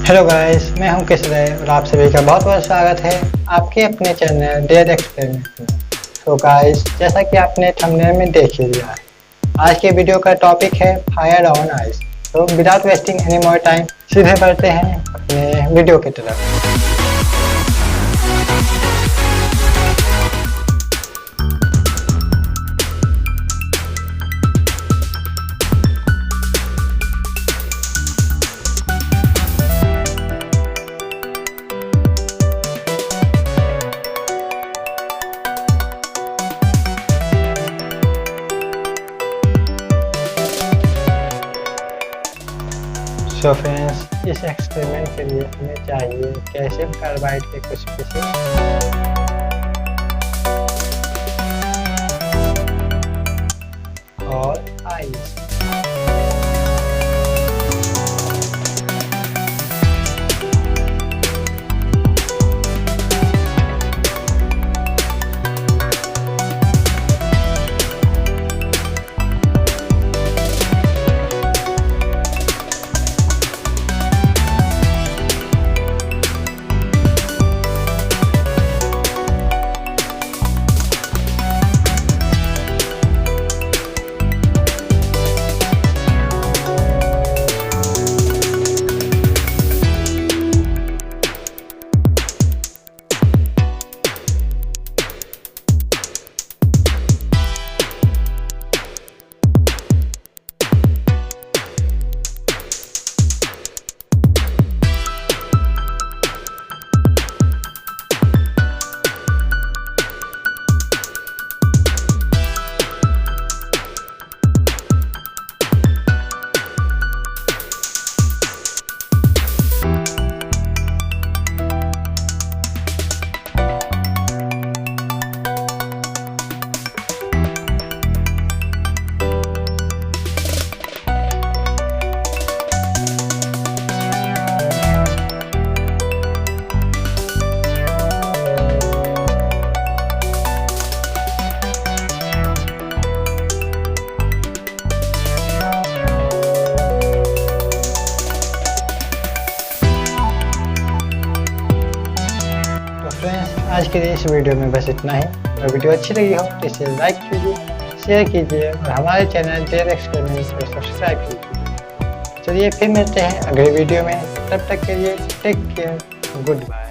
Hello guys, मैं हूं किशोर और आप सभी का बहुत बहुत स्वागत है आपके अपने चैनल डेयर एक्सपेरिमेंट में। तो गाइस, जैसा कि आपने थंबनेल में देख ही लिया है, आज के वीडियो का टॉपिक है फायर ऑन आइस। तो without wasting any more time सीधे बढ़ते हैं अपने वीडियो की तरफ। सो फ्रेंड्स, इस एक्सपेरिमेंट के लिए हमें चाहिए कैल्शियम कार्बाइड के कुछ पीसेस और आइस। फ्रेंड्स, आज के लिए इस वीडियो में बस इतना ही। अगर वीडियो अच्छी लगी हो तो इसे लाइक कीजिए, शेयर कीजिए और हमारे चैनल डेयर एक्सपेरिमेंट को सब्सक्राइब कीजिए। चलिए फिर मिलते हैं अगले वीडियो में, तब तक के लिए टेक केयर, गुड बाय।